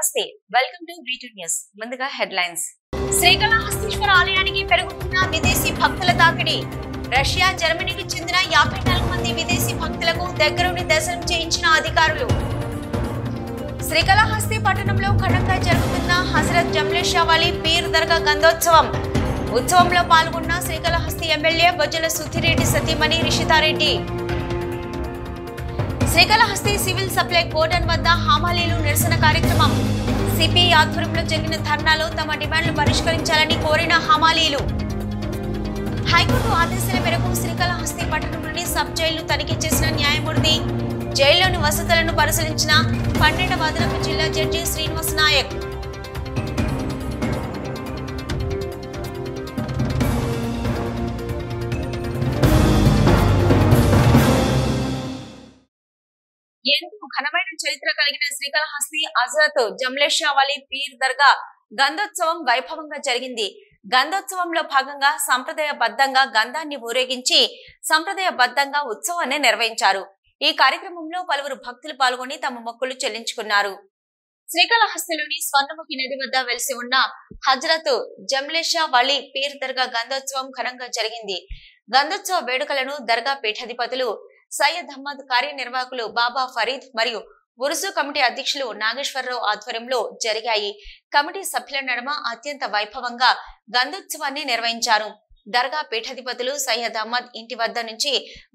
నమస్తే welcome to V2 news ముందుగా headlines Srikalahasteeswara ఆలయానికి పెరుగుతున్న విదేశీ భక్తుల తాకిడి రష్యా జర్మనీకి చెందిన 54 మంది విదేశీ భక్తులకు దగ్గరుండి దర్శనం చేయించిన అధికారులు శ్రీకాళహస్తి పట్టణంలో ఘనంగా జరుగుతున్న హజరత్ జమ్లేషా వాలీ పీర్ దర్గా గంధోత్సవం ఉత్సవంలో పాల్గొన్న శ్రీకాళహస్తి ఎమ్మెల్యే బొజ్జల సుధిరెడ్డి సతీమణి రిషితారెడ్డి శ్రీకాళహస్తి సివిల్ సప్లై కోర్డన్ వద్ద హమాలీలు నిరసన కార్యక్రమం సిపిఐ ఆధ్వర్యంలో జరిగిన ధర్నాలో తమ డిమాండ్లు పరిష్కరించాలని కోరిన హమాలీలు హైకోర్టు ఆదేశాల మేరకు శ్రీకాళహస్తి పట్టణంలోని సబ్ జైలు తనిఖీ చేసిన న్యాయమూర్తి జైల్లోని వసతులను పరిశీలించిన 12వ అదనపు జిల్లా జడ్జి శ్రీనివాస్ నాయక్ ఎంతో ఘనమైన చరిత్ర కలిగిన శ్రీకాళహస్తి హజరత్ జమ్లేషా వాలీ పీర్ దర్గా గంధోత్సవం వైభవంగా జరిగింది. గంధోత్సవంలో భాగంగా సంప్రదాయబద్ధంగా గంధాన్ని ఊరేగించి సంప్రదాయబద్ధంగా ఉత్సవాన్ని నిర్వహించారు. ఈ కార్యక్రమంలో పలువురు భక్తులు పాల్గొని తమ మొక్కులు చెల్లించుకున్నారు. శ్రీకాళహస్తిలోని స్వర్ణముఖి నది వద్ద వెలిసి ఉన్న హజరత్ జమ్లేషా వాలీ పీర్ దర్గా గంధోత్సవం ఘనంగా జరిగింది. గంధోత్సవ వేడుకలను దర్గా పీఠాధిపతులు సయ్యద్ అహ్మద్ కార్యనిర్వాహకులు బాబా ఫరీద్ మరియు ఉరుసు కమిటీ అధ్యక్షులు నాగేశ్వరరావు ఆధ్వర్యంలో జరిగాయి. కమిటీ సభ్యుల నడుమ అత్యంత వైభవంగా గంధోత్సవాన్ని నిర్వహించారు. దర్గా పీఠాధిపతులు సయ్యద్ అహ్మద్ ఇంటి వద్ద నుంచి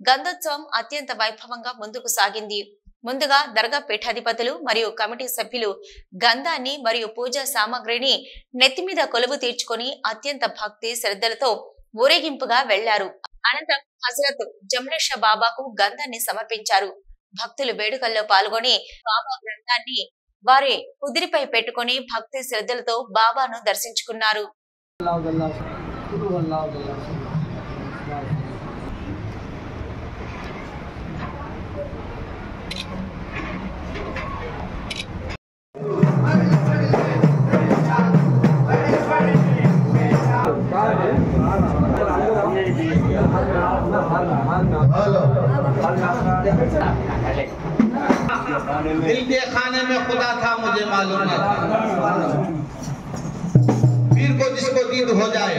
గంధోత్సవం అత్యంత వైభవంగా ముందుకు సాగింది. ముందుగా దర్గా పీఠాధిపతులు మరియు కమిటీ సభ్యులు గంధాన్ని మరియు పూజా సామాగ్రిని నెత్తిమీద కొలువు తీర్చుకొని అత్యంత భక్తి శ్రద్ధలతో ఊరేగింపుగా వెళ్లారు. అనంతరం హజరత్ జమ్లేషా బాబాకు గంధాన్ని సమర్పించారు. భక్తులు వేడుకల్లో పాల్గొని బాబా గ్రంథాన్ని వారి కుదిరిపై పెట్టుకుని భక్తి శ్రద్ధలతో బాబాను దర్శించుకున్నారు. दिल के खाने में खुदा था मुझे मालूम है पीर को जिसको दीद हो जाए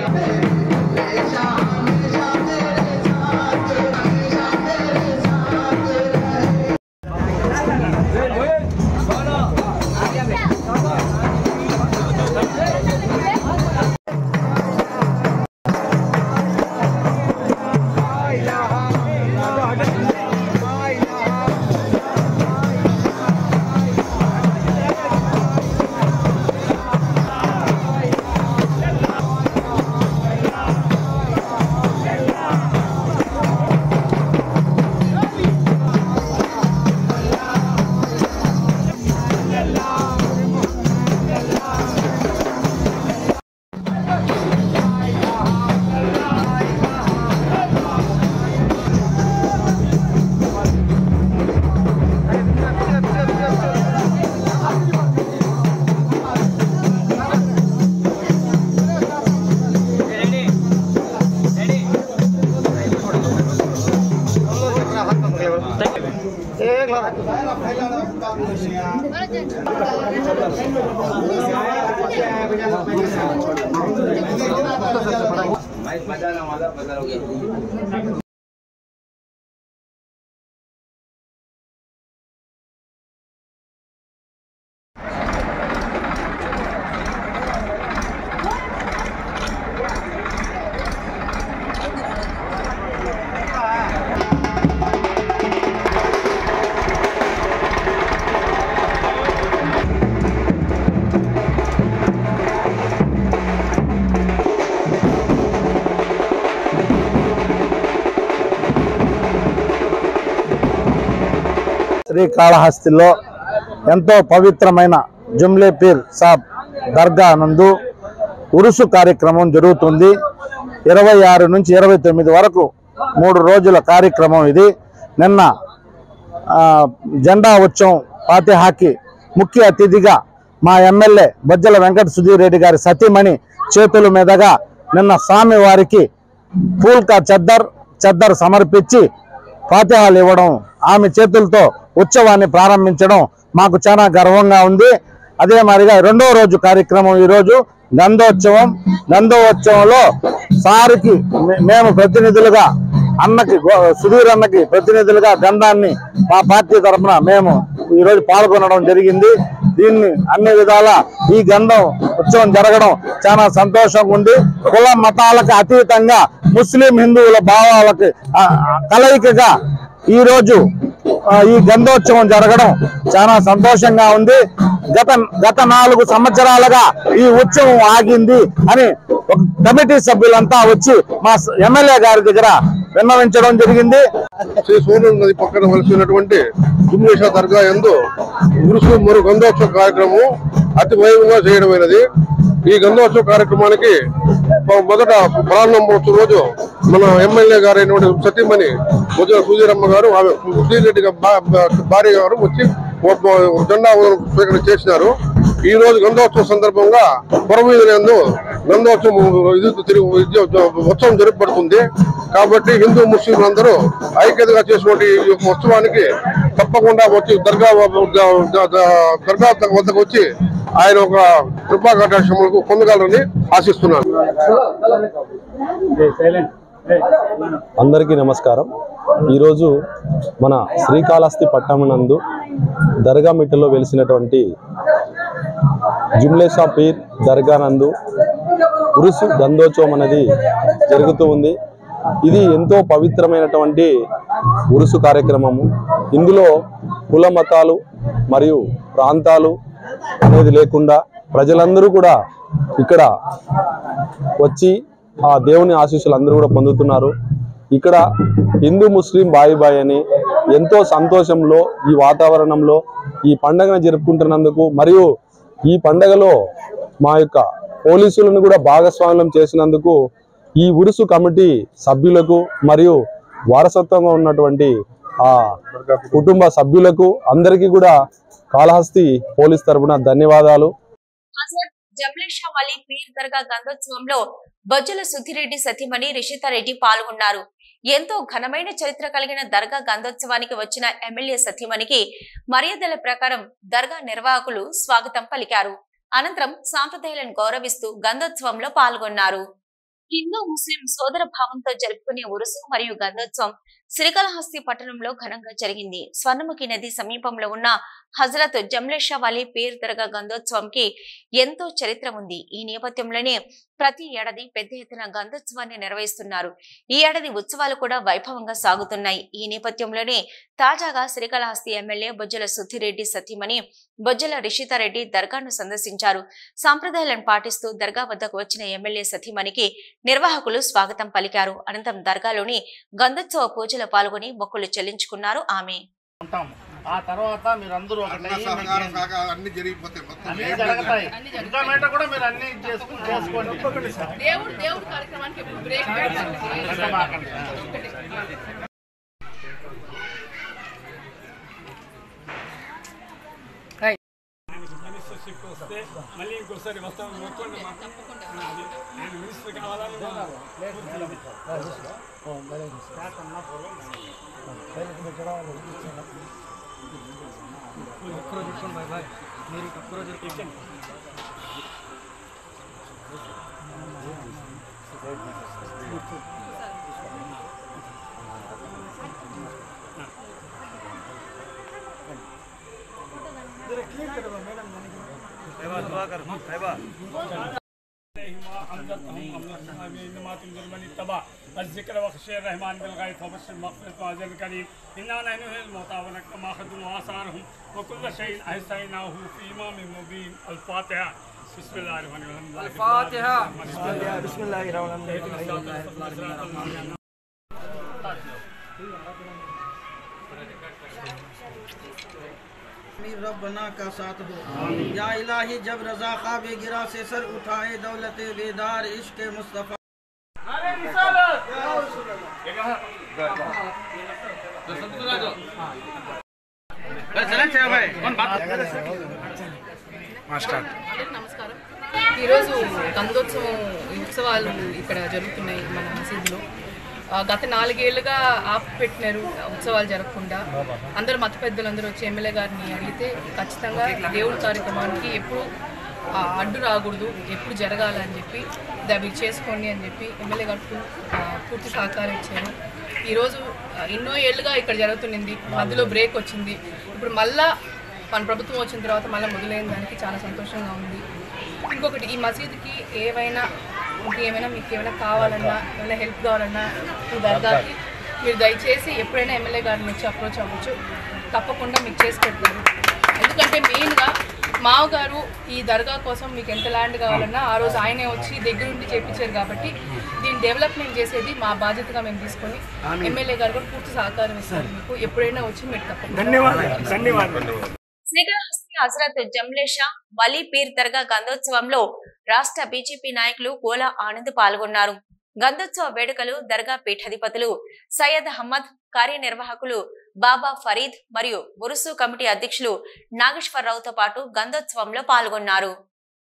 శ్రీకాళహస్తిలో ఎంతో పవిత్రమైన జుమ్లే పీర్ సాబ్ దర్గా నందు ఉరుసు కార్యక్రమం జరుగుతుంది. 26 నుంచి 29 వరకు 3 రోజుల కార్యక్రమం ఇది. నిన్న జెండా ఉత్సవం ఫాతిహాకి ముఖ్య అతిథిగా మా ఎమ్మెల్యే బొజ్జల వెంకట సుధీర్ రెడ్డి గారి సతీమణి చేతుల మీదుగా నిన్న స్వామి వారికి పూల్కా చద్దర్ సమర్పించి ఫాతిహాలు ఇవ్వడం, ఆమె చేతులతో ఉత్సవాన్ని ప్రారంభించడం మాకు చాలా గర్వంగా ఉంది. అదే మాదిరిగా రెండో రోజు కార్యక్రమం ఈరోజు గంధోత్సవంలో సార్కి మేము ప్రతినిధులుగా అన్నకి సుధీర్ అన్నకి ప్రతినిధులుగా గంధాన్ని మా పార్టీ తరఫున మేము ఈరోజు పాల్గొనడం జరిగింది. దీన్ని అన్ని విధాల ఈ గంధం ఉత్సవం జరగడం చాలా సంతోషంగా ఉంది. కుల మతాలకు అతీతంగా ముస్లిం హిందువుల భావాలకు కలయికగా ఈరోజు ఈ గంధోత్సవం జరగడం చాలా సంతోషంగా ఉంది. గత 4 సంవత్సరాలుగా ఈ ఉత్సవం ఆగింది అని ఒక కమిటీ సభ్యులంతా వచ్చి మా ఎమ్మెల్యే గారి దగ్గర విన్నవించడం జరిగింది. శ్రీ సోనల్ నది పక్కన వలసినటువంటి జుమ్లేషా దర్గా యందు ఉరుసు మరియు గంధోత్సవ కార్యక్రమం అతి వైభవంగా చేయడమైనది. ఈ గంధోత్సవ కార్యక్రమానికి మొదట ప్రారంభోత్సవ రోజు మన ఎమ్మెల్యే గారు అయినటువంటి సతీమణి బొజ్జల సుధీరమ్మ గారు ఆమె సుధీర్ రెడ్డి భార్య గారు వచ్చి జెండా స్వీకరణ చేసినారు. ఈ రోజు గంధోత్సవం సందర్భంగా పురవీధులందు గంధోత్సవం ఉత్సవం జరుపబడుతుంది. కాబట్టి హిందూ ముస్లింలందరూ ఐక్యతగా చేసినటువంటి ఈ ఉత్సవానికి తప్పకుండా వచ్చి దర్గా వద్దకు వచ్చి ఆయన ఒక కృపా కటాక్షములకు పొందగలరని ఆశిస్తున్నాను. అందరికీ నమస్కారం. ఈరోజు మన శ్రీకాళహస్తి పట్టణం దర్గా మిట్టలో వెలిసినటువంటి జుమ్లేషా పీర్ దర్గా నందు ఉరుసు గంధోత్సవం అనేది జరుగుతూ ఉంది. ఇది ఎంతో పవిత్రమైనటువంటి ఉరుసు కార్యక్రమము. ఇందులో కుల మతాలు మరియు ప్రాంతాలు అనేది లేకుండా ప్రజలందరూ కూడా ఇక్కడ వచ్చి ఆ దేవుని ఆశీస్సులు అందరూ కూడా పొందుతున్నారు. ఇక్కడ హిందూ ముస్లిం బాయి అని ఎంతో సంతోషంలో ఈ వాతావరణంలో ఈ పండుగను జరుపుకుంటున్నందుకు మరియు ఈ పండుగలో మా యొక్క పోలీసులను కూడా భాగస్వామ్యం చేసినందుకు ఈ ఉరుసు కమిటీ సభ్యులకు మరియు వారసత్వంగా ఉన్నటువంటి ఆ కుటుంబ సభ్యులకు అందరికీ కూడా కాళహస్తి పోలీస్ తరపున ధన్యవాదాలు. జమ్లేషా వలీ పీర్ దర్గా గంధోత్సవంలో బొజ్జల సుధిరెడ్డి సతీమణి రిషితారెడ్డి పాల్గొన్నారు. ఎంతో ఘనమైన చరిత్ర కలిగిన దర్గా గంధోత్సవానికి వచ్చిన ఎమ్మెల్యే సతీమణికి మర్యాదల ప్రకారం దర్గా నిర్వాహకులు స్వాగతం పలికారు. అనంతరం సాంప్రదాయాలను గౌరవిస్తూ గంధోత్సవంలో పాల్గొన్నారు. హిందూ ముస్లిం సోదర భావంతో జరుపుకునే ఉరుసు మరియు గంధోత్సవం శ్రీకాళహస్తి పట్టణంలో ఘనంగా జరిగింది. స్వర్ణముఖి నది సమీపంలో ఉన్న హజరత్ జమ్లేషా వలీ పీర్ దర్గా గంధోత్సవంకి ఎంతో చరిత్ర ఉంది. ఈ నేపథ్యంలోనే ప్రతి ఏడాది పెద్ద ఎత్తున గంధోత్సవాన్ని నిర్వహిస్తున్నారు. ఈ ఏడాది ఉత్సవాలు కూడా వైభవంగా సాగుతున్నాయి. ఈ నేపథ్యంలోనే తాజాగా శ్రీకాళహస్తి ఎమ్మెల్యే బొజ్జల సుధిరెడ్డి సతీమణి బొజ్జల రిషితారెడ్డి దర్గాను సందర్శించారు. సాంప్రదాయాలను పాటిస్తూ దర్గా వద్దకు వచ్చిన ఎమ్మెల్యే సతీమణికి నిర్వాహకులు స్వాగతం పలికారు. అనంతరం దర్గాలోని గంధోత్సవ పూజలో పాల్గొని మొక్కులు చెల్లించుకున్నారు. ఆమె ఆ తర్వాత మీరు అందరూ అన్ని జరిగిపోతాయి, అన్ని జరుగుతాయి. ఎంజాయ్మెంట్ కూడా మీరు అన్ని చేసుకోండి. దేవుడు కార్యక్రమానికి బ్రేక్ వస్తే మళ్ళీ ఇంకోసారి వస్తాం. మినిస్టర్ కావాలని الذكر وخشي الرحمن بالغيب فبشر مغفرة وأجر كريم إنا نحن نحيي الموتى ونكتب ما قدموا وآثارهم وكل شيء أحصيناه في إمام مبين. الفاتحة. بسم الله الرحمن الرحيم. الفاتحة. بسم الله الرحمن الرحيم. रब्बना का साथ हो या इलाही जब रजा ख्वाबे गिरा से सर उठाए दौलत बेदार इश्क मुस्तफा। నమస్కారం. ఈరోజు గంధోత్సవం ఉత్సవాలు ఇక్కడ జరుగుతున్నాయి మన మసీదులో. గత 4 ఏళ్లుగా ఆపిపెట్టినారు ఉత్సవాలు జరగకుండా. అందరూ మత పెద్దలందరూ వచ్చి ఎమ్మెల్యే గారిని అడిగితే ఖచ్చితంగా దేవుడి కార్యక్రమానికి ఎప్పుడు అడ్డు రాకూడదు, ఎప్పుడు జరగాలని చెప్పి అవి చేసుకోండి అని చెప్పి ఎమ్మెల్యే గారు పూర్తి సహకారం ఇచ్చారు. ఈరోజు ఎన్నో ఏళ్ళుగా ఇక్కడ జరుగుతుంది, మధ్యలో బ్రేక్ వచ్చింది. ఇప్పుడు మళ్ళా మన ప్రభుత్వం వచ్చిన తర్వాత మళ్ళీ మొదలైన దానికి చాలా సంతోషంగా ఉంది. ఇంకొకటి, ఈ మసీదుకి ఏమైనా మీకు ఏమైనా కావాలన్నా, ఏమైనా హెల్ప్ కావాలన్నా ఈ దర్గాకి మీరు దయచేసి ఎప్పుడైనా ఎమ్మెల్యే గారిని వచ్చి అప్రోచ్ అవ్వచ్చు, తప్పకుండా మీకు చేసి పెడతారు. ఎందుకంటే మెయిన్గా మావగారు ఈ దర్గా కోసం మీకు ఎంత ల్యాండ్ కావాలన్నా ఆ రోజు ఆయనే వచ్చి దగ్గరుండి చేయించారు. కాబట్టి దీన్ని డెవలప్మెంట్ చేసేది మా బాధ్యతగా మేము తీసుకొని ఎమ్మెల్యే గారు కూడా పూర్తి సహకారం ఇస్తారు. మీకు ఎప్పుడైనా వచ్చి మీరు తప్పకుండా. శ్రీకాళహస్తి హజరత్ జమ్లేషా వలీ పీర్ దర్గా గంధోత్సవంలో రాష్ట్ర బీజేపీ నాయకులు కోలా ఆనంద్ పాల్గొన్నారు. గంధోత్సవ వేడుకలు దర్గా పీఠాధిపతులు సయ్యద్ అహ్మద్, కార్యనిర్వాహకులు బాబా ఫరీద్ మరియు ఉరుసు కమిటీ అధ్యక్షులు నాగేశ్వరరావుతో పాటు గంధోత్సవంలో పాల్గొన్నారు.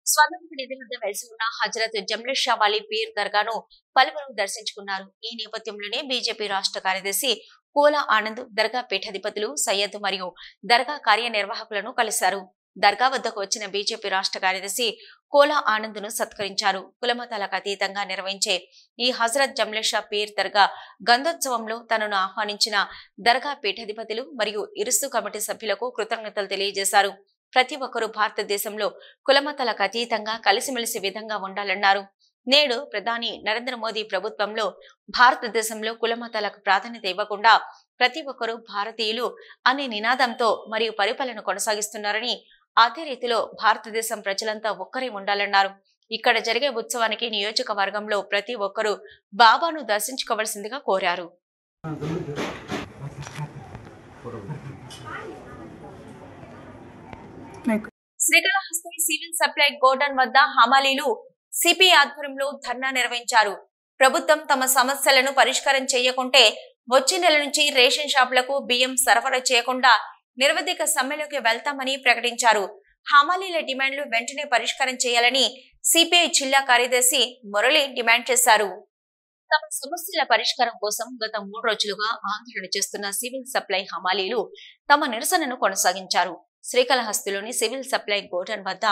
స్వర్ణముఖి నిధి వద్ద వెలిసి ఉన్న హజరత్ జమ్లేషా వలీ పీర్ దర్గాను పలువురు దర్శించుకున్నారు. ఈ నేపథ్యంలోనే బీజేపీ రాష్ట్ర కార్యదర్శి కోలా ఆనంద్ దర్గా పీఠాధిపతులు సయ్యద్ మరియు దర్గా కార్యనిర్వాహకులను కలిశారు. దర్గా వద్దకు వచ్చిన బీజేపీ రాష్ట్ర కార్యదర్శి కోలా ఆనంద్ ను సత్కరించారు. కులమతాలకు అతీతంగా నిర్వహించే ఈ హజరత్ జమ్లేషా పీర్ దర్గా గంధోత్సవంలో తనను ఆహ్వానించిన దర్గా పీఠాధిపతులు మరియు ఇరుసు కమిటీ సభ్యులకు కృతజ్ఞతలు తెలియజేశారు. ప్రతి ఒక్కరూ భారతదేశంలో కులమతాలకు అతీతంగా కలిసిమెలిసి విధంగా ఉండాలన్నారు. నేడు ప్రధాని నరేంద్ర మోదీ ప్రభుత్వంలో భారతదేశంలో కులమతాలకు ప్రాధాన్యత ఇవ్వకుండా ప్రతి ఒక్కరూ భారతీయులు అనే నినాదంతో మరియు పరిపాలన కొనసాగిస్తున్నారని, అదే రీతిలో భారతదేశం ప్రజలంతా ఒక్కరే ఉండాలన్నారు. ఇక్కడ జరిగే ఉత్సవానికి నియోజకవర్గంలో ప్రతి ఒక్కరూ బాబాను దర్శించుకోవాల్సిందిగా కోరారు. శ్రీకాళహస్తి సివిల్ సప్లై గోడౌన్ వద్ద హమాలీలు సిపిఐ ఆధ్వర్యంలో ధర్నా నిర్వహించారు. ప్రభుత్వం తమ సమస్యలను పరిష్కారం చేయకుంటే వచ్చే నెల నుంచి రేషన్ షాపులకు బియ్యం సరఫరా చేయకుండా నిరవధిక సమ్మెలోకి వెళ్తామని ప్రకటించారు. హమాలీల డిమాండ్లు వెంటనే పరిష్కారం చేయాలని సిపిఐ జిల్లా కార్యదర్శి మురళి డిమాండ్ చేశారు. తమ సమస్యల పరిష్కారం కోసం గత 3 రోజులుగా ఆందోళన చేస్తున్న సివిల్ సప్లై హమాలీలు తమ నిరసనను కొనసాగించారు. శ్రీకాళహస్తిలోని సివిల్ సప్లై గోడౌన్ వద్ద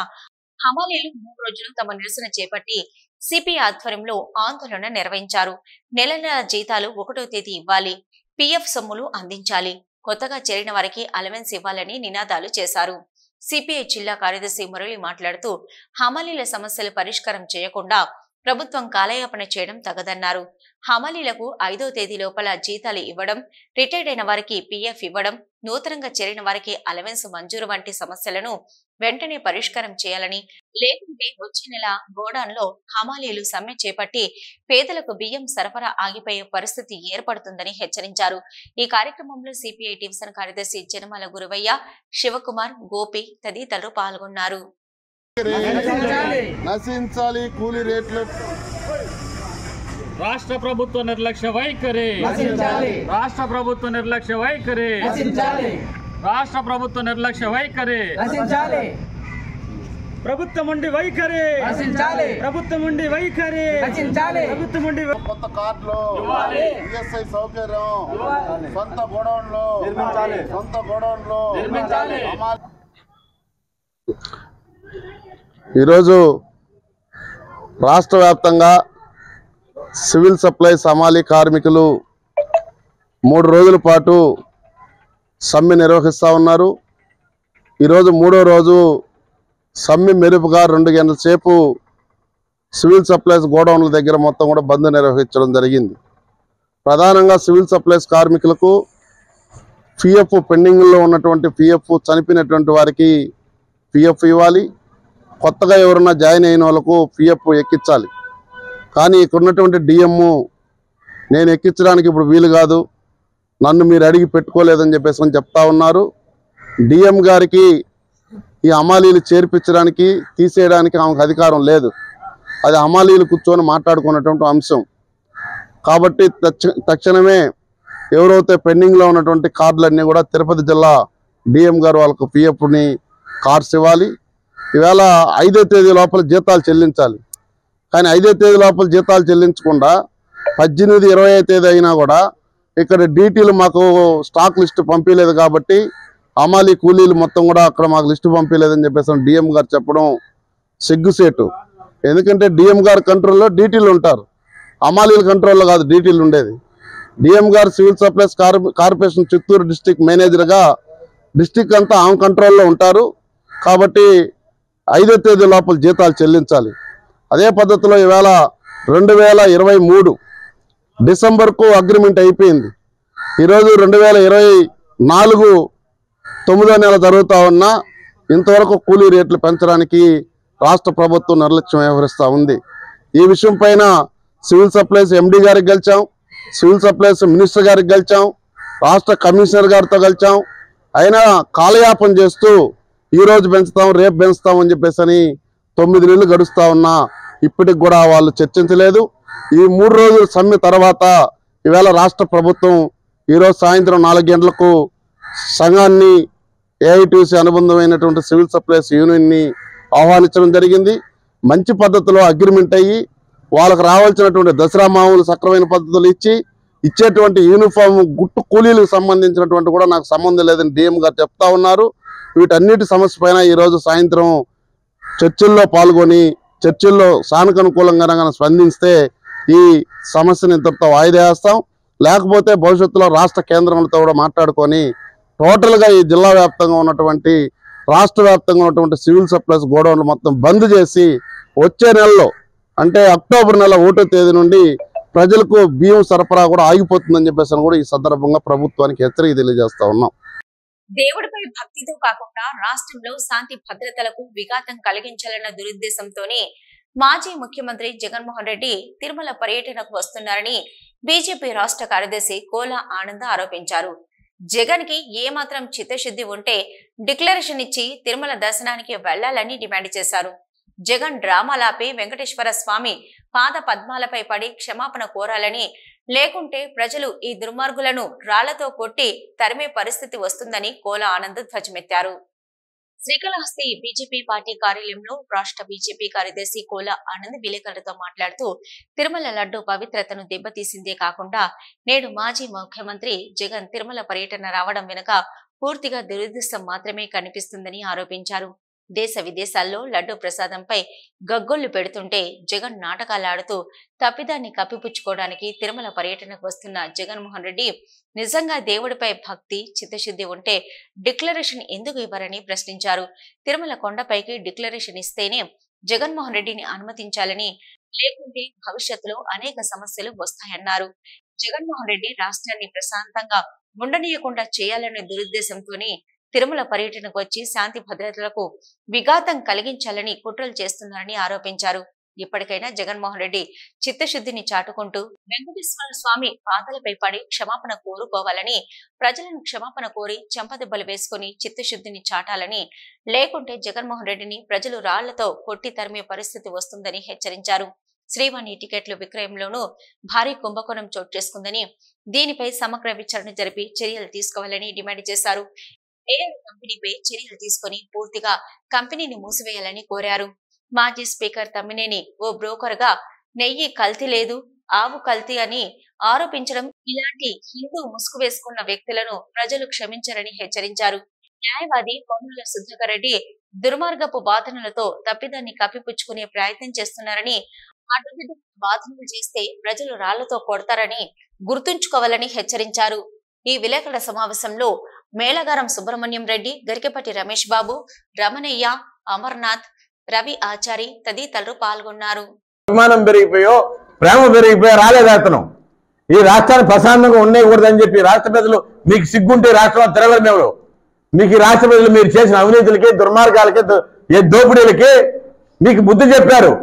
హమాలీలు 3 రోజులు తమ నిరసన చేపట్టి సిపిఐ ఆధ్వర్యంలో ఆందోళన నిర్వహించారు. నెల నెల జీతాలు 1వ తేదీ ఇవ్వాలి, పిఎఫ్ సొమ్ములు అందించాలి, కొత్తగా చేరిన వారికి అలవెన్స్ ఇవ్వాలని నినాదాలు చేశారు. సిపిఐ జిల్లా కార్యదర్శి మురళి మాట్లాడుతూ హమాలీల సమస్యలు పరిష్కారం చేయకుండా ప్రభుత్వం కాలయాపన చేయడం తగదన్నారు. హమాలీలకు 5వ తేదీ లోపల జీతాలు ఇవ్వడం, రిటైర్డ్ అయిన వారికి పిఎఫ్ ఇవ్వడం, నూతనంగా చేరిన వారికి అలవెన్స్ మంజూరు వంటి సమస్యలను వెంటనే పరిష్కారం చేయాలని, లేకుంటే వచ్చే నెల గోడాన్లో హమాలీలు సమ్మె చేపట్టి పేదలకు బియ్యం సరఫరా ఆగిపోయే పరిస్థితి ఏర్పడుతుందని హెచ్చరించారు. ఈ కార్యక్రమంలో సిపిఐ డివిజన్ కార్యదర్శి జనమల గురువయ్య, శివకుమార్, గోపి తదితరులు పాల్గొన్నారు. నశించాలి కూలీ రేట్లు. రాష్ట్ర ప్రభుత్వ నిర్లక్ష్య వైఖరి, రాష్ట్ర ప్రభుత్వ నిర్లక్ష్య వైఖరి, రాష్ట్ర ప్రభుత్వ నిర్లక్ష్య వైఖరి, ప్రభుత్వం ఉండి వైఖరి, ప్రభుత్వం ఉండి వైఖరి, ప్రభుత్వం ఉండి. కొత్త కార్డులు, ఈఎస్ఐ సౌకర్యం, సొంత గోడౌన్లు, సొంత గోడౌన్లు. ఈరోజు రాష్ట్ర వ్యాప్తంగా సివిల్ సప్లైస్ హమాలీ కార్మికులు 3 రోజుల పాటు సమ్మె నిర్వహిస్తూ ఉన్నారు. ఈరోజు 3వ రోజు సమ్మె మెరుపుగా 2 గంటల సేపు సివిల్ సప్లైస్ గోడౌన్ల దగ్గర మొత్తం కూడా బంద్ నిర్వహించడం జరిగింది. ప్రధానంగా సివిల్ సప్లైస్ కార్మికులకు పిఎఫ్ పెండింగ్లో ఉన్నటువంటి పిఎఫ్ చనిపోయినటువంటి వారికి పిఎఫ్ ఇవ్వాలి, కొత్తగా ఎవరన్నా జాయిన్ అయిన వాళ్ళకు పిఎఫ్ ఎక్కించాలి. కానీ ఇక్కడ ఉన్నటువంటి డిఎం నేను ఎక్కించడానికి ఇప్పుడు వీలు కాదు, నన్ను మీరు అడిగి పెట్టుకోలేదని చెప్పేసి చెప్తా ఉన్నారు. డిఎం గారికి ఈ హమాలీలు చేర్పించడానికి తీసేయడానికి ఆమెకు అధికారం లేదు. అది హమాలీలు కూర్చొని మాట్లాడుకున్నటువంటి అంశం. కాబట్టి తక్షణమే ఎవరైతే పెండింగ్లో ఉన్నటువంటి కార్డులన్నీ కూడా తిరుపతి జిల్లా డిఎం గారు వాళ్ళకు పిఎఫ్ని కార్డ్స్ ఇవ్వాలి. ఈవేళ 5వ తేదీ లోపల జీతాలు చెల్లించాలి. కానీ 5వ తేదీ లోపల జీతాలు చెల్లించకుండా 18, 20 తేదీ అయినా కూడా ఇక్కడ డీటీలు మాకు స్టాక్ లిస్టు పంపించలేదు కాబట్టి హమాలీ కూలీలు మొత్తం కూడా అక్కడ మాకు లిస్టు పంపించలేదని చెప్పేసి డిఎం గారు చెప్పడం సిగ్గుసేటు. ఎందుకంటే డిఎం గారి కంట్రోల్లో డీటీలు ఉంటారు, హమాలీల కంట్రోల్లో కాదు డీటీలు ఉండేది. డిఎం గారు civil supplies corporation Chittoor district మేనేజర్గా డిస్టిక్ అంతా ఆమె కంట్రోల్లో ఉంటారు కాబట్టి 5వ తేదీ లోపల జీతాలు చెల్లించాలి. అదే పద్ధతిలో ఈవేళ 2023 డిసెంబర్కు అగ్రిమెంట్ అయిపోయింది. ఈరోజు 2024 9వ నెల జరుగుతూ ఉన్నా ఇంతవరకు కూలీ రేట్లు పెంచడానికి రాష్ట్ర ప్రభుత్వం నిర్లక్ష్యం వ్యవహరిస్తూ ఉంది. ఈ విషయం పైన సివిల్ సప్లైస్ ఎండీ గారికి గెలిచాం, సివిల్ సప్లైస్ మినిస్టర్ గారికి గెలిచాం, రాష్ట్ర కమిషనర్ గారితో గెలిచాం. అయినా కాలయాపన చేస్తూ ఈరోజు పెంచుతాం రేపు పెంచుతాం అని చెప్పేసి 9 నెలలు గడుస్తూ ఉన్నా ఇప్పటికి కూడా వాళ్ళు చర్చించలేదు. ఈ 3 రోజుల సమ్మె తర్వాత ఈవేళ రాష్ట్ర ప్రభుత్వం ఈరోజు సాయంత్రం 4 గంటలకు సంఘాన్ని ఏఐటీసీ అనుబంధమైనటువంటి సివిల్ సప్లైస్ యూనియన్ని ఆహ్వానించడం జరిగింది. మంచి పద్ధతిలో అగ్రిమెంట్ అయ్యి వాళ్ళకు రావాల్సినటువంటి దసరా మామూలు సక్రమైన పద్ధతులు ఇచ్చేటువంటి యూనిఫామ్ గుట్టు కూలీలకు సంబంధించినటువంటి కూడా నాకు సంబంధం లేదని డిఎం గారు చెప్తా ఉన్నారు. వీటన్నిటి సమస్య పైన ఈరోజు సాయంత్రం చర్చల్లో పాల్గొని చర్చల్లో సానుకూలంగా స్పందిస్తే ఈ సమస్యను ఇంతటితో వాయిదా వేస్తాం. లేకపోతే భవిష్యత్తులో రాష్ట్ర కేంద్రాలతో కూడా మాట్లాడుకొని టోటల్గా ఈ జిల్లా వ్యాప్తంగా ఉన్నటువంటి రాష్ట్ర వ్యాప్తంగా ఉన్నటువంటి సివిల్ సప్లైస్ గోడౌన్లు మొత్తం బంద్ చేసి వచ్చే నెలలో అంటే అక్టోబర్ నెల 1వ తేదీ నుండి ప్రజలకు బియ్యం సరఫరా కూడా ఆగిపోతుందని చెప్పేసి కూడా ఈ సందర్భంగా ప్రభుత్వానికి హెచ్చరిక తెలియజేస్తా ఉన్నాం. దేవుడిపై భక్తితో కాకుండా రాష్ట్రంలో శాంతి భద్రతలకు విఘాతం కలిగించాలన్న దురుద్దేశంతోనే మాజీ ముఖ్యమంత్రి జగన్మోహన్ రెడ్డి తిరుమల పర్యటనకు వస్తున్నారని బీజేపీ రాష్ట్ర కార్యదర్శి కోల ఆనంద్ ఆరోపించారు. జగన్ కి ఏమాత్రం చిత్తశుద్ధి ఉంటే డిక్లరేషన్ ఇచ్చి తిరుమల దర్శనానికి వెళ్లాలని డిమాండ్ చేశారు. జగన్ డ్రామాలాపి వెంకటేశ్వర స్వామి పాద పద్మాలపై పడి క్షమాపణ కోరాలని, లేకుంటే ప్రజలు ఈ దుర్మార్గులను రాళ్లతో కొట్టి తరిమే పరిస్థితి వస్తుందని కోల ఆనంద్ ధ్వజమెత్తారు. శ్రీకాళహస్తి బీజేపీ పార్టీ కార్యాలయంలో రాష్ట్ర బీజేపీ కార్యదర్శి కోల ఆనంద్ విలేకరులతో మాట్లాడుతూ తిరుమల లడ్డు పవిత్రతను దెబ్బతీసిందే కాకుండా నేడు మాజీ ముఖ్యమంత్రి జగన్ తిరుమల పర్యటన రావడం వెనుక పూర్తిగా దురుద్దేశం మాత్రమే కనిపిస్తుందని ఆరోపించారు. దేశ విదేశాల్లో లడ్డు ప్రసాదంపై గగ్గొల్లు పెడుతుంటే జగన్ నాటకాలాడుతూ తప్పిదాన్ని కప్పిపుచ్చుకోవడానికి తిరుమల పర్యటనకు వస్తున్న జగన్మోహన్ రెడ్డి నిజంగా దేవుడిపై భక్తి చిత్తశుద్ధి ఉంటే డిక్లరేషన్ ఎందుకు ఇవ్వరని ప్రశ్నించారు. తిరుమల కొండపైకి డిక్లరేషన్ ఇస్తేనే జగన్మోహన్ రెడ్డిని అనుమతించాలని, లేకుంటే భవిష్యత్తులో అనేక సమస్యలు వస్తాయన్నారు. జగన్మోహన్ రెడ్డి రాష్ట్రాన్ని ప్రశాంతంగా ఉండనీయకుండా చేయాలనే దురుద్దేశంతోనే తిరుమల పర్యటనకు వచ్చి శాంతి భద్రతలకు విఘాతం కలిగించాలని కుట్రలు చేస్తున్నారని ఆరోపించారు. ఇప్పటికైనా జగన్మోహన్ రెడ్డి చిత్తశుద్ధిని చాటుకుంటూ వెంకటేశ్వర స్వామి పాదాలపై పడి క్షమాపణ కోరుకోవాలని, ప్రజలను క్షమాపణ కోరి చెంపదెబ్బలు వేసుకుని చిత్తశుద్ధిని చాటాలని, లేకుంటే జగన్మోహన్ రెడ్డిని ప్రజలు రాళ్లతో కొట్టి తరిమే పరిస్థితి వస్తుందని హెచ్చరించారు. శ్రీవాణి టికెట్ల విక్రయంలోనూ భారీ కుంభకోణం చోటు చేసుకుందని, దీనిపై సమగ్ర విచారణ జరిపి చర్యలు తీసుకోవాలని డిమాండ్ చేశారు. ఏఐ కంపెనీపై చర్యలు తీసుకుని పూర్తిగా కంపెనీని మూసివేయాలని కోరారు. మాజీ స్పీకర్ తమ్మినేని ఓ బ్రోకర్ గా నెయ్యి కల్తీ లేదు, ఆవు కల్తీ అని ఆరోపించడం ఇలాంటి హిందూ ముసుగు వేసుకున్న వ్యక్తులను ప్రజలు క్షమించరని హెచ్చరించారు. న్యాయవాది పొన్నుల సుధాకర్ రెడ్డి దుర్మార్గపు వాదనలతో తప్పిదాన్ని కప్పిపుచ్చుకునే ప్రయత్నం చేస్తున్నారని, అడ్డుదిడ్డు వాదనలు చేస్తే ప్రజలు రాళ్లతో కొడతారని గుర్తుంచుకోవాలని హెచ్చరించారు. ఈ విలేకరుల సమావేశంలో మేళగారం సుబ్రహ్మణ్యం రెడ్డి, గరికెపట్టి రమేష్ బాబు, రమణయ్య, అమర్నాథ్, రవి ఆచారి తదితరులు పాల్గొన్నారు. అభిమానం పెరిగిపోయో ప్రేమ పెరిగిపోయో రాలేదు అతను. ఈ రాష్ట్రాన్ని ప్రశాంతంగా ఉండకూడదని చెప్పి రాష్ట్ర ప్రజలు మీకు సిగ్గుంటే రాష్ట్రంలో తిరగలేరు. మీకు ఈ రాష్ట్ర ప్రజలు మీరు చేసిన అవినీతులకి, దుర్మార్గాలకి, దోపిడీలకి మీకు బుద్ధి చెప్పారు.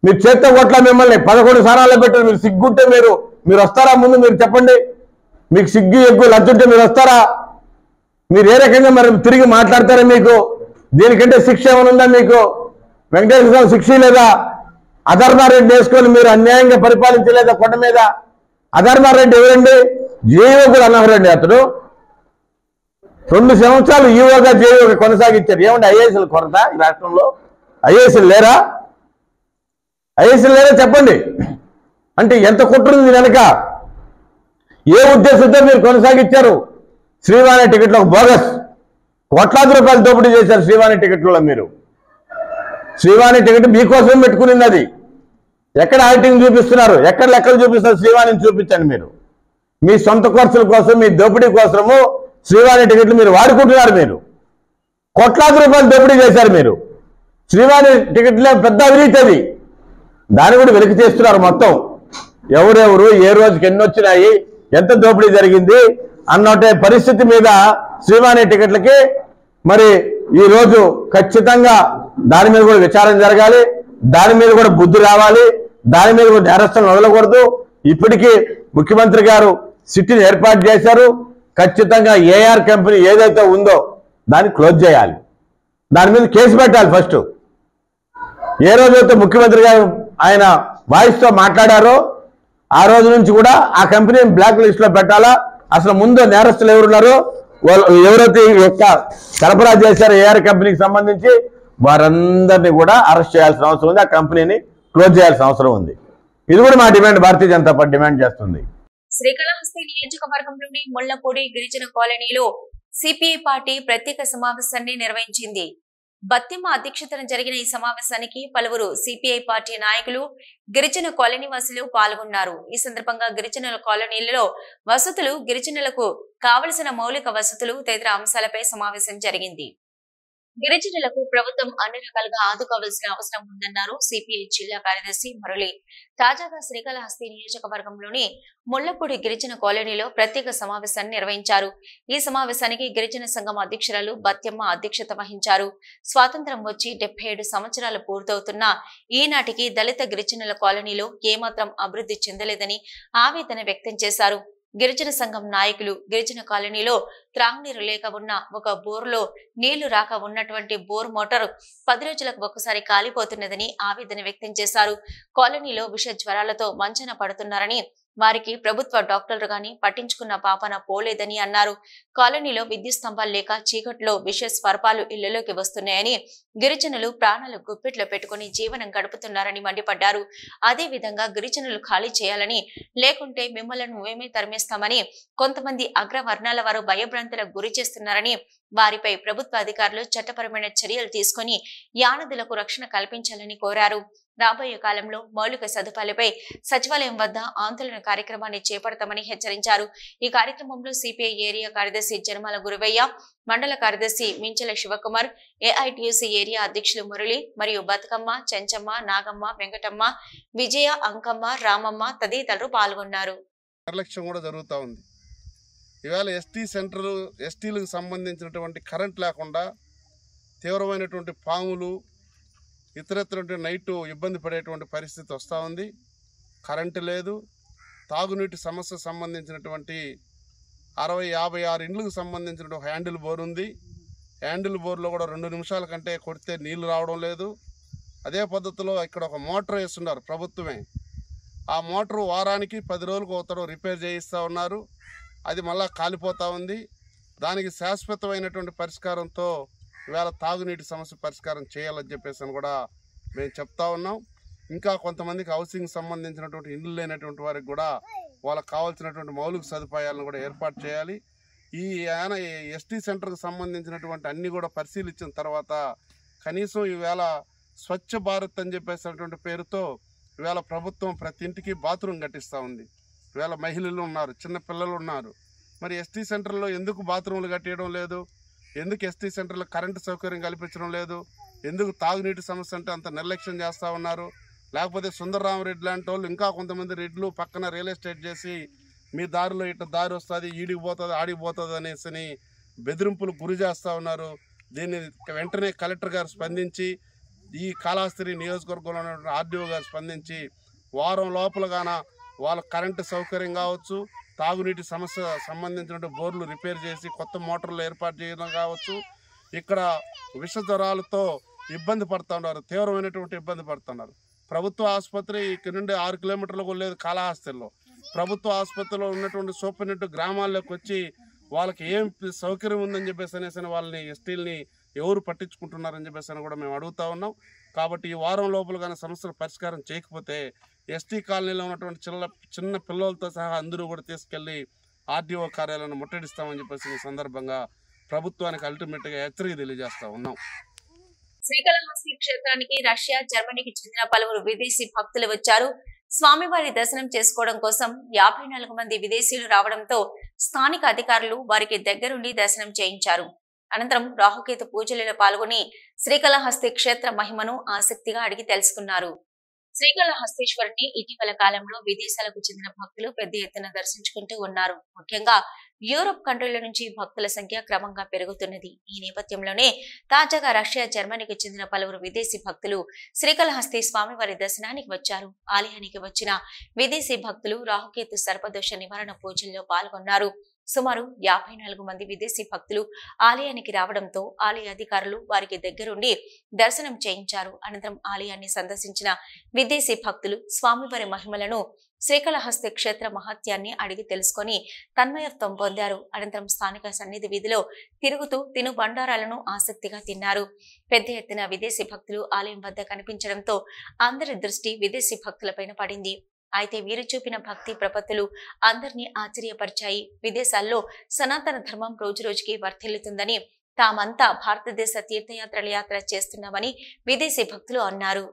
మీరు చేత్తో కొట్ల మిమ్మల్ని 11 స్థానాల్లో పెట్టారు. మీరు సిగ్గుంటే మీరు వస్తారా? ముందు మీరు చెప్పండి. మీకు సిగ్గు ఎక్కువ లజ్జుంటే మీరు వస్తారా? మీరు ఏ రకంగా మరి తిరిగి మాట్లాడతారా? మీకు దీనికంటే శిక్ష ఏమనుందా? మీకు వెంకటేశ్వర స్వామి శిక్ష లేదా? అధర్మారెడ్డి వేసుకొని మీరు అన్యాయంగా పరిపాలించలేదా కొండ మీద? అధర్మారెడ్డి ఎవరండి? జేఈఓగా అన్నవరండి. అతడు 2 సంవత్సరాలు ఈఓగా జేఈఓగా కొనసాగించారు. ఏమంటే ఐఏఎస్లు కొరత ఈ రాష్ట్రంలో? ఐఏఎస్లు లేరా? ఐఏఎస్లు లేరా చెప్పండి. అంటే ఎంత కుట్రుంది వెనక? ఏ ఉద్దేశంతో మీరు కొనసాగించారు? శ్రీవాణి టికెట్లో బోగస్ కోట్లాది రూపాయలు దోపిడీ చేశారు శ్రీవాణి టికెట్లలో. మీరు శ్రీవాణి టికెట్ మీకోసం పెట్టుకునింది. అది ఎక్కడ ఆడిటింగ్ చూపిస్తున్నారు? ఎక్కడ లెక్కలు చూపిస్తారు? శ్రీవాణిని చూపించండి. మీరు మీ సొంత ఖర్చుల కోసం, మీ దోపిడీ కోసము శ్రీవాణి టికెట్లు మీరు వాడుకుంటున్నారు. మీరు కోట్లాది రూపాయలు దోపిడీ చేశారు. మీరు శ్రీవాణి టికెట్లే పెద్ద అవినీతి. అది దాన్ని కూడా వెలికి చేస్తున్నారు. మొత్తం ఎవరెవరు ఏ రోజుకి ఎన్ని వచ్చినాయి, ఎంత దోపిడీ జరిగింది అన్నట్టే పరిస్థితి మీద శ్రీవాణి టికెట్లకి మరి ఈ రోజు ఖచ్చితంగా దాని మీద కూడా విచారణ జరగాలి. దాని మీద కూడా బుద్ధి రావాలి. దాని మీద కూడా నేరస్తులను వదలకూడదు. ఇప్పటికీ ముఖ్యమంత్రి గారు సిట్టిని ఏర్పాటు చేశారు. ఖచ్చితంగా ఏఆర్ కంపెనీ ఏదైతే ఉందో దాన్ని క్లోజ్ చేయాలి. దాని మీద కేసు పెట్టాలి. ఫస్ట్ ఏ రోజైతే ముఖ్యమంత్రి గారు ఆయన వాయిస్తో మాట్లాడారో ఆ రోజు నుంచి కూడా ఆ కంపెనీని బ్లాక్ లిస్ట్ లో పెట్టాలా. అసలు ముందు నేరస్తులు ఎవరున్నారో, ఎవరైతే యొక్క సరఫరా చేశారో ఏఆర్ కంపెనీకి సంబంధించి వారందరినీ కూడా అరెస్ట్ చేయాల్సిన అవసరం ఉంది. ఆ కంపెనీని క్లోజ్ చేయాల్సిన అవసరం ఉంది. ఇది కూడా మా demand, Bharatiya Janata party demand చేస్తుంది. శ్రీకాళహస్తి నియోజకవర్గంలోని ముళ్లపూడి గిరిజన కాలనీలో సిపిఐ పార్టీ ప్రత్యేక సమావేశాన్ని నిర్వహించింది. బత్తిమ్మ అధ్యక్షతన జరిగిన ఈ సమావేశానికి పలువురు సిపిఐ పార్టీ నాయకులు, గిరిజన కాలనీ వాసులు పాల్గొన్నారు. ఈ సందర్భంగా గిరిజనుల కాలనీలలో వసతులు, గిరిజనులకు కావలసిన మౌలిక వసతులు తదితర అంశాలపై సమావేశం జరిగింది. గిరిజనులకు ప్రభుత్వం అన్ని రకాలుగా ఆదుకోవాల్సిన అవసరం ఉందన్నారు సిపిఐ జిల్లా కార్యదర్శి మురళి. తాజాగా శ్రీకాళహస్తి నియోజకవర్గంలోని ముళ్లపూడి గిరిజన కాలనీలో ప్రత్యేక సమావేశాన్ని నిర్వహించారు. ఈ సమావేశానికి గిరిజన సంఘం అధ్యక్షురాలు బత్యమ్మ అధ్యక్షత వహించారు. స్వాతంత్ర్యం వచ్చి 77 సంవత్సరాలు పూర్తవుతున్నా ఈనాటికి దళిత గిరిజనుల కాలనీలో ఏమాత్రం అభివృద్ధి చెందలేదని ఆవేదన వ్యక్తం చేశారు. గిరిజన సంఘం నాయకులు గిరిజన కాలనీలో త్రాగునీరు లేక ఉన్న ఒక బోర్లో నీళ్లు రాక ఉన్నటువంటి బోర్ మోటార్ 10 రోజులకు ఒకసారి కాలిపోతున్నదని ఆవేదన వ్యక్తం చేశారు. కాలనీలో విష జ్వరాలతో మంచన పడుతున్నారని, వారికి ప్రభుత్వ డాక్టర్లు గాని పట్టించుకున్న పాపన పోలేదని అన్నారు. కాలనీలో విద్యుత్ స్తంభాలు లేక చీకట్లో విష స్వరపాలు ఇళ్లలోకి వస్తున్నాయని, గిరిజనులు ప్రాణాలు గుప్పిట్లో పెట్టుకుని జీవనం గడుపుతున్నారని మండిపడ్డారు. అదే విధంగా గిరిజనులు ఖాళీ చేయాలని, లేకుంటే మిమ్మల్ని మేమే తరిమేస్తామని కొంతమంది అగ్రవర్ణాల వారు భయభ్రాంతులకు గురి చేస్తున్నారని, వారిపై ప్రభుత్వ అధికారులు చట్టపరమైన చర్యలు తీసుకుని యానదులకు రక్షణ కల్పించాలని కోరారు. రాబోయే కాలంలో మౌలిక సదుపాయాలపై సచివాలయం వద్ద ఆందోళన కార్యక్రమాన్ని చేపడతామని హెచ్చరించారు. ఈ కార్యక్రమంలో సిపిఐ ఏరియా కార్యదర్శి జనమాల గురువయ్య, మండల కార్యదర్శి మించల శివకుమార్, ఏఐటియుసి ఏరియా అధ్యక్షులు మురళి మరియు బతుకమ్మ, చెంచమ్మ, నాగమ్మ, వెంకటమ్మ, విజయ, అంకమ్మ, రామమ్మ తదితరులు పాల్గొన్నారు. నిర్లక్ష్యం కూడా జరుగుతూ ఉంది. ఇవాళ ఎస్టీలకు సంబంధించినటువంటి కరెంట్ లేకుండా తీవ్రమైనటువంటి పాములు, ఇతరత్ర నైటు ఇబ్బంది పడేటువంటి పరిస్థితి వస్తూ ఉంది. కరెంటు లేదు. తాగునీటి సమస్యకు సంబంధించినటువంటి 60-56 ఇండ్లకు సంబంధించిన హ్యాండిల్ బోర్ ఉంది. హ్యాండిల్ బోర్లో కూడా 2 నిమిషాల కంటే కొడితే నీళ్లు రావడం లేదు. అదే పద్ధతిలో ఇక్కడ ఒక మోటార్ వేస్తున్నారు ప్రభుత్వమే. ఆ మోటారు వారానికి 10 రోజులకు ఒకరు రిపేర్ చేయిస్తూ ఉన్నారు. అది మళ్ళా కాలిపోతూ ఉంది. దానికి శాశ్వతమైనటువంటి పరిష్కారంతో ఇవాళ తాగునీటి సమస్య పరిష్కారం చేయాలని చెప్పేసి అని కూడా మేము చెప్తా ఉన్నాం. ఇంకా కొంతమందికి హౌసింగ్ సంబంధించినటువంటి ఇండ్లు లేనటువంటి వారికి కూడా వాళ్ళకి కావాల్సినటువంటి మౌలిక సదుపాయాలను కూడా ఏర్పాటు చేయాలి. ఈ ఎస్టీ సెంటర్కి సంబంధించినటువంటి అన్ని కూడా పరిశీలించిన తర్వాత కనీసం ఈవేళ స్వచ్ఛ భారత్ అని చెప్పేసినటువంటి పేరుతో ఈవేళ ప్రభుత్వం ప్రతి ఇంటికి బాత్రూమ్ కట్టిస్తూ ఉంది. ఈవేళ మహిళలు ఉన్నారు, చిన్న పిల్లలు ఉన్నారు. మరి ఎస్టీ సెంటర్లో ఎందుకు బాత్రూములు కట్టేయడం లేదు? ఎందుకు ఎస్టీ సెంటర్లో కరెంటు సౌకర్యం కల్పించడం లేదు? ఎందుకు తాగునీటి సమస్య అంటే అంత నిర్లక్ష్యం చేస్తూ ఉన్నారు? లేకపోతే సుందరరామరెడ్డి లాంటి వాళ్ళు, ఇంకా కొంతమంది రెడ్లు పక్కన రియల్ ఎస్టేట్ చేసి మీ దారిలో ఇట్లా దారి వస్తుంది, ఈడికి పోతుంది, ఆడికి పోతుంది అనేసి బెదిరింపులు గురి చేస్తూ ఉన్నారు. దీన్ని వెంటనే కలెక్టర్ గారు స్పందించి, ఈ కాళహస్తి నియోజకవర్గంలో ఉన్నటువంటి ఆర్డీఓ గారు స్పందించి వారం లోపలగాన వాళ్ళ కరెంటు సౌకర్యం కావచ్చు, తాగునీటి సమస్య సంబంధించిన బోర్లు రిపేర్ చేసి కొత్త మోటార్లు ఏర్పాటు చేయడం కావచ్చు. ఇక్కడ విష జ్వరాలతో ఇబ్బంది పడుతున్నారు, తీవ్రమైనటువంటి ఇబ్బంది పడుతున్నారు. ప్రభుత్వ ఆసుపత్రి ఇక్కడ నుండి 6 కిలోమీటర్లకు లేదు కాళహస్తిలో. ప్రభుత్వ ఆసుపత్రిలో ఉన్నటువంటి సూపరింటెండెంట్ గ్రామాల్లోకి వచ్చి వాళ్ళకి ఏం సౌకర్యం ఉందని చెప్పేసి అనేసి వాళ్ళని ఎస్టీలని ఎవరు పట్టించుకుంటున్నారని చెప్పేసి కూడా మేము అడుగుతా ఉన్నాం. కాబట్టి ఈ వారం లోపల కానీ సమస్యలు పరిష్కారం చేయకపోతే ఎస్టీ కాలనీలో ఉన్నటువంటి చిన్న పిల్లలతో సహా అందరూ కూడా తీసుకెళ్లి ఆర్డీఓ కార్యాలయాన్ని ముట్టడిస్తామని చెప్పేసి ఈ సందర్భంగా ప్రభుత్వానికి అల్టిమేట్గా హెచ్చరిక తెలియజేస్తా ఉన్నాం. శ్రీకాళహస్తి క్షేత్రానికి రష్యా, జర్మనీకి చెందిన పలువురు విదేశీ భక్తులు వచ్చారు. స్వామివారి దర్శనం చేసుకోవడం కోసం 54 మంది విదేశీయులు రావడంతో స్థానిక అధికారులు వారికి దగ్గరుండి దర్శనం చేయించారు. అనంతరం రాహుకేతు పూజలలో పాల్గొని శ్రీకాళహస్తి క్షేత్ర మహిమను ఆసక్తిగా అడిగి తెలుసుకున్నారు. శ్రీకాళహస్తీశ్వరుని ఇటీవల కాలంలో విదేశాలకు చెందిన భక్తులు పెద్ద ఎత్తున దర్శించుకుంటూ ఉన్నారు. ముఖ్యంగా యూరోప్ కంట్రీల నుంచి భక్తుల సంఖ్య క్రమంగా పెరుగుతున్నది. ఈ నేపథ్యంలోనే తాజాగా రష్యా, జర్మనీకి చెందిన పలువురు విదేశీ భక్తులు శ్రీకాళహస్తి స్వామివారి దర్శనానికి వచ్చారు. ఆలయానికి వచ్చిన విదేశీ భక్తులు రాహుకేతు సర్పదోష నివారణ పూజల్లో పాల్గొన్నారు. సుమారు 54 మంది విదేశీ భక్తులు ఆలయానికి రావడంతో ఆలయ అధికారులు వారికి దగ్గరుండి దర్శనం చేయించారు. అనంతరం ఆలయాన్ని సందర్శించిన విదేశీ భక్తులు స్వామివారి మహిమలను, శ్రీకాళహస్తి క్షేత్ర మహత్యాన్ని అడిగి తెలుసుకొని తన్మయత్వం పొందారు. అనంతరం స్థానిక సన్నిధి వీధిలో తిరుగుతూ తిను బండారాలను ఆసక్తిగా తిన్నారు. పెద్ద ఎత్తున విదేశీ భక్తులు ఆలయం వద్ద కనిపించడంతో అందరి దృష్టి విదేశీ భక్తులపైన పడింది. అయితే వీరు చూపిన భక్తి ప్రపత్తులు అందరినీ ఆశ్చర్యపరిచాయి. విదేశాల్లో సనాతన ధర్మం రోజురోజుకి వర్ధిల్లుతుందని, తామంతా భారతదేశ తీర్థయాత్రల యాత్ర చేస్తున్నామని విదేశీ భక్తులు అన్నారు.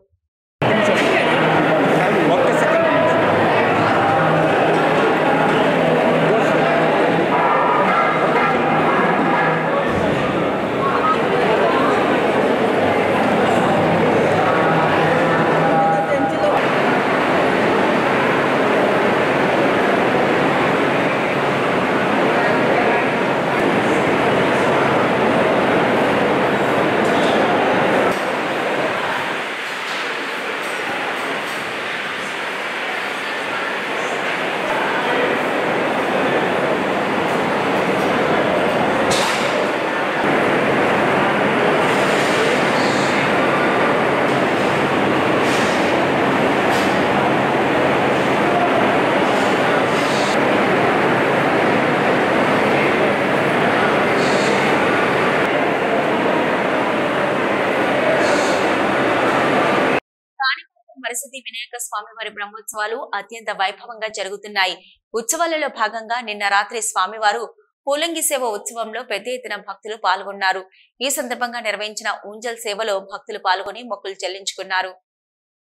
వరసిద్ధి వినాయక స్వామివారి బ్రహ్మోత్సవాలు అత్యంత వైభవంగా జరుగుతున్నాయి. ఉత్సవాలలో భాగంగా నిన్న రాత్రి స్వామివారు పూలంగి సేవ ఉత్సవంలో పెద్ద ఎత్తున భక్తులు పాల్గొన్నారు. ఈ సందర్భంగా నిర్వహించిన ఊంజల్ సేవలో భక్తులు పాల్గొని మొక్కులు చెల్లించుకున్నారు.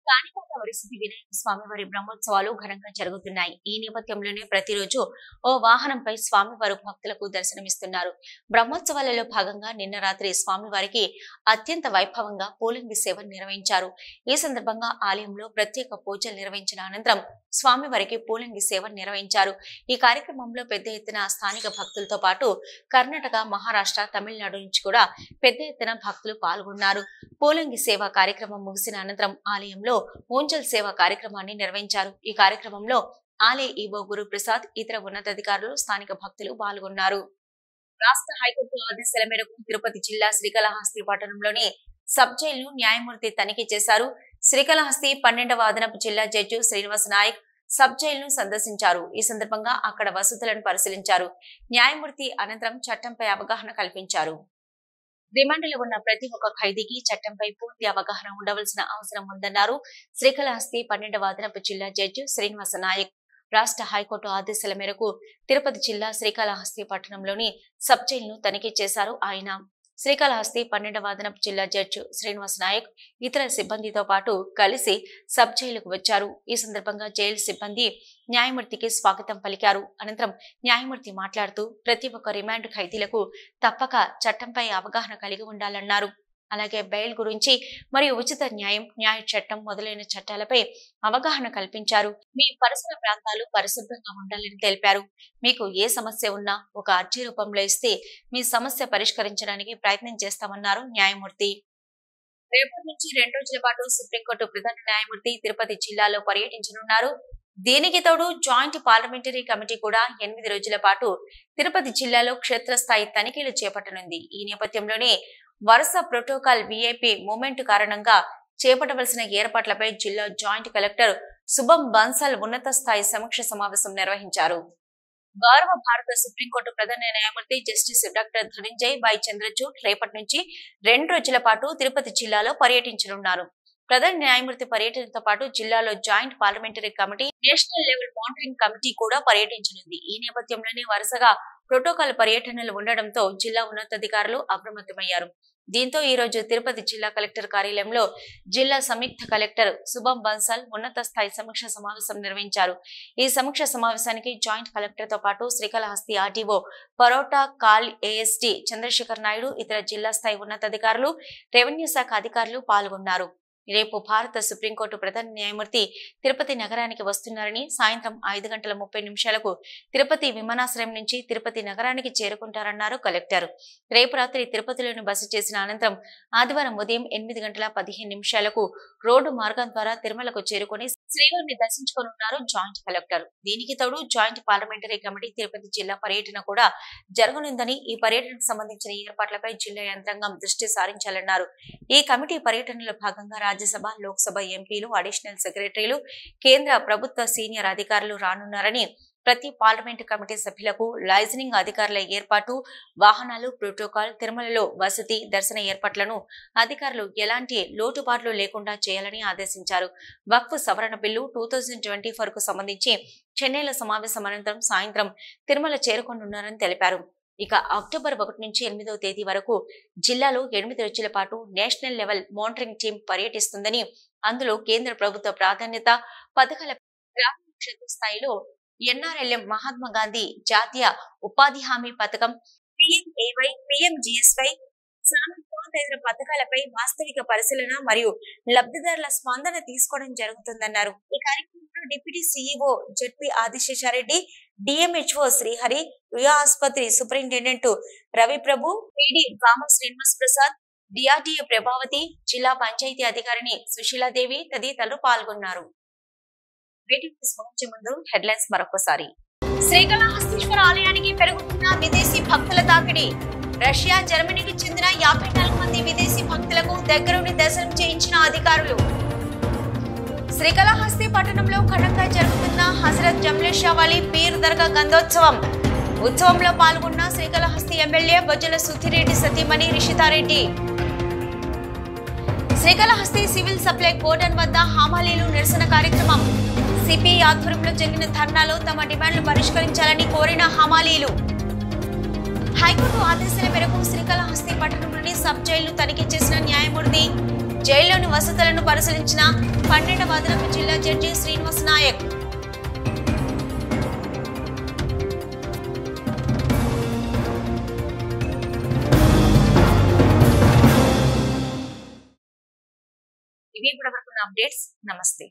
స్థానికంగా వరసిద్ధి వినాయక స్వామివారి బ్రహ్మోత్సవాలు ఘనంగా జరుగుతున్నాయి. ఈ నేపథ్యంలోనే ప్రతిరోజు ఓ వాహనంపై స్వామివారు భక్తులకు దర్శనమిస్తున్నారు. బ్రహ్మోత్సవాలలో భాగంగా నిన్న రాత్రి స్వామివారికి అత్యంత వైభవంగా పూలంగి సేవ నిర్వహించారు. ఈ సందర్భంగా ఆలయంలో ప్రత్యేక పూజలు నిర్వహించిన అనంతరం స్వామివారికి పూలంగి సేవ నిర్వహించారు. ఈ కార్యక్రమంలో పెద్ద ఎత్తున స్థానిక భక్తులతో పాటు కర్ణాటక, మహారాష్ట్ర, తమిళనాడు నుంచి కూడా పెద్ద ఎత్తున భక్తులు పాల్గొన్నారు. పూలంగి సేవ కార్యక్రమం ముగిసిన అనంతరం ఆలయంలో ఊంజల్ సేవ కార్యక్రమాన్ని నిర్వహించారు. ఈ కార్యక్రమంలో ఆలయ ఈవో గురుప్రసాద్, ఇతర ఉన్నతాధికారులు, స్థానిక భక్తులు పాల్గొన్నారు. రాష్ట్ర హైకోర్టు ఆదేశాల మేరకు తిరుపతి జిల్లా శ్రీకాళహస్తి పట్టణంలోని సబ్ జైలును న్యాయమూర్తి తనిఖీ చేశారు. శ్రీకాళహస్తి 12వ అదనపు జిల్లా జడ్జి శ్రీనివాస్ నాయక్ సబ్ జైలును సందర్శించారు. ఈ సందర్భంగా అక్కడ వసతులను పరిశీలించారు. న్యాయమూర్తి అనంతరం చట్టంపై అవగాహన కల్పించారు. రిమాండ్లో ఉన్న ప్రతి ఒక్క ఖైదీకి చట్టంపై పూర్తి అవగాహన ఉండవలసిన అవసరం ఉందన్నారు. శ్రీకాళహస్తి 12వ అదనపు జిల్లా జడ్జి శ్రీనివాస్ నాయక్ రాష్ట్ర హైకోర్టు ఆదేశాల మేరకు తిరుపతి జిల్లా శ్రీకాళహస్తి పట్టణంలోని సబ్ జైలును తనిఖీ చేశారు. ఆయన శ్రీకాళహస్తి 12వ అదనపు జిల్లా జడ్జి శ్రీనివాస్ నాయక్ ఇతర సిబ్బందితో పాటు కలిసి సబ్ జైలుకు వచ్చారు. ఈ సందర్భంగా జైలు సిబ్బంది న్యాయమూర్తికి స్వాగతం పలికారు. అనంతరం న్యాయమూర్తి మాట్లాడుతూ ప్రతి ఒక్క రిమాండ్ ఖైదీలకు తప్పక చట్టంపై అవగాహన కలిగి ఉండాలన్నారు. అలాగే బెయిల్ గురించి మరియు ఉచిత న్యాయం, న్యాయ చట్టం మొదలైన చట్టాలపై అవగాహన కల్పించారు. మీ పరిసర ప్రాంతాలు పరిశుభ్రంగా ఉండాలని తెలిపారు. మీకు ఏ సమస్య ఉన్నా ఒక అర్జీ రూపంలో ఇస్తే మీ సమస్య పరిష్కరించడానికి ప్రయత్నం చేస్తామన్నారు న్యాయమూర్తి. రేపటి నుంచి 2 రోజుల పాటు సుప్రీంకోర్టు ప్రధాన న్యాయమూర్తి తిరుపతి జిల్లాలో పర్యటించనున్నారు. దీనికి తోడు జాయింట్ పార్లమెంటరీ కమిటీ కూడా 8 రోజుల పాటు తిరుపతి జిల్లాలో క్షేత్రస్థాయి తనిఖీలు చేపట్టనుంది. ఈ నేపథ్యంలోనే వరుస ప్రోటోకాల్ విఐపి మూమెంట్ కారణంగా చేపట్టవలసిన ఏర్పాట్లపై జిల్లా జాయింట్ కలెక్టర్ శుభం బన్సల్ ఉన్నత స్థాయి సమీక్ష సమావేశం నిర్వహించారు. గౌరవ భారత సుప్రీంకోర్టు ప్రధాన న్యాయమూర్తి justice doctor Dhananjaya Y Chandrachud రేపటి నుంచి 2 రోజుల పాటు తిరుపతి జిల్లాలో పర్యటించనున్నారు. ప్రధాన న్యాయమూర్తి పర్యటనతో పాటు జిల్లాలో joint parliamentary committee, national level monitoring committee కూడా పర్యటించనుంది. ఈ నేపథ్యంలోనే వరుసగా ప్రోటోకాల్ పర్యటనలు ఉండడంతో జిల్లా ఉన్నతాధికారులు అప్రమత్తమయ్యారు. దీంతో ఈ రోజు తిరుపతి జిల్లా కలెక్టర్ కార్యాలయంలో జిల్లా సంయుక్త కలెక్టర్ శుభం బన్సల్ ఉన్నత స్థాయి సమీక్ష సమావేశం నిర్వహించారు. ఈ సమీక్ష సమావేశానికి జాయింట్ కలెక్టర్ తో పాటు శ్రీకాళహస్తి ఆర్టీఓ పరోటా కాల్ ఏఎస్టీ చంద్రశేఖర్ నాయుడు, ఇతర జిల్లా స్థాయి ఉన్నతాధికారులు, రెవెన్యూ శాఖ అధికారులు పాల్గొన్నారు. రేపు భారత సుప్రీంకోర్టు ప్రధాన న్యాయమూర్తి తిరుపతి నగరానికి వస్తున్నారని, సాయంత్రం 5:30 తిరుపతి విమానాశ్రయం నుంచి తిరుపతి నగరానికి చేరుకుంటారన్నారు కలెక్టర్. రేపు రాత్రి తిరుపతిలోని బస చేసిన అనంతరం ఆదివారం ఉదయం 8:15 రోడ్డు మార్గం ద్వారా తిరుమలకు చేరుకుని శ్రీవారిని దర్శించుకోనున్నారు జాయింట్ కలెక్టర్. దీనికి తోడు జాయింట్ పార్లమెంటరీ కమిటీ తిరుపతి జిల్లా పర్యటన కూడా జరగనుందని, ఈ పర్యటనకు సంబంధించిన ఏర్పాట్లపై జిల్లా యంత్రాంగం దృష్టి సారించాలన్నారు. ఈ కమిటీ పర్యటనలో భాగంగా రాజ్యసభ, లోక్సభ ఎంపీలు, అడిషనల్ సెక్రటరీలు, కేంద్ర ప్రభుత్వ సీనియర్ అధికారులు రానున్నారని, ప్రతి పార్లమెంటు కమిటీ సభ్యులకు లైజనింగ్ అధికారుల ఏర్పాటు, వాహనాలు, ప్రోటోకాల్, తిరుమలలో వసతి, దర్శన ఏర్పాట్లను అధికారులు ఎలాంటి లోటుపాట్లు లేకుండా చేయాలని ఆదేశించారు. వక్ఫ్ సవరణ బిల్లు 2024 కు సంబంధించి చెన్నైలో సమావేశం అనంతరం సాయంత్రం తిరుమల చేరుకోనున్నారని తెలిపారు. ఇక అక్టోబర్ 1 నుంచి 8వ తేదీ వరకు జిల్లాలో 8 రోజుల పాటు నేషనల్ లెవెల్ మానిటరింగ్ టీం పర్యటిస్తుందని, అందులో కేంద్ర ప్రభుత్వ ప్రాధాన్యత పథకాల గ్రామీణ క్షేత్రస్థాయిలో ఎన్ఆర్ఎల్ఎం, మహాత్మా గాంధీ జాతీయ ఉపాధి హామీ పథకం, PMAY, PMGSY, తదితర పథకాలపై వాస్తవిక పరిశీలన మరియు లబ్ధిదారుల స్పందన తీసుకోవడం జరుగుతుందన్నారు. ఈ కార్యక్రమంలో deputy CEO ZP Adiseshareddy, DMHO Srihari, Ruya ఆసుపత్రి superintendent Raviprabhu, PD Gama Srinivas Prasad, DRDA Prabhavathi, జిల్లా పంచాయతీ అధికారిని సుశీలాదేవి తదితరులు పాల్గొన్నారు. ముందు హెడ్లైన్స్ మరొకసారి. శ్రీకాళహస్తీశ్వర ఆలయానికి పెరుగుతున్న విదేశీ భక్తుల తాకిడి. రష్యా, జర్మనీకి చెందిన 54 మంది విదేశీ భక్తులకు దగ్గరుండి దర్శనం చేయించిన అధికారులు. శ్రీకాళహస్తి పట్టణంలో ఘనంగా జరుగుతున్న హజరత్ జమ్లేషా వాలీ పీర్ దర్గా గంధోత్సవం. ఉత్సవంలో పాల్గొన్న శ్రీకాళహస్తి ఎమ్మెల్యే బొజ్జల సుధిరెడ్డి సతీమణి Rishitha Reddy. Srikalahasti civil supply godown వద్ద హమాలీలు నిరసన కార్యక్రమం. సిపిఐ ఆధ్వర్యంలో జరిగిన ధర్నాలో తమ డిమాండ్లు పరిష్కరించాలని కోరిన హమాలీలు. హైకోర్టు ఆదేశాల మేరకు శ్రీకాళహస్తి పట్టణంలోని సబ్ జైలు తనిఖీ చేసిన న్యాయమూర్తి జైల్లోని వసతులను పరిశీలించిన 12వ అదనపు జిల్లా జడ్జి శ్రీనివాస్ నాయక్. ఇవి ఇప్పటివరకు అప్డేట్స్. నమస్తే.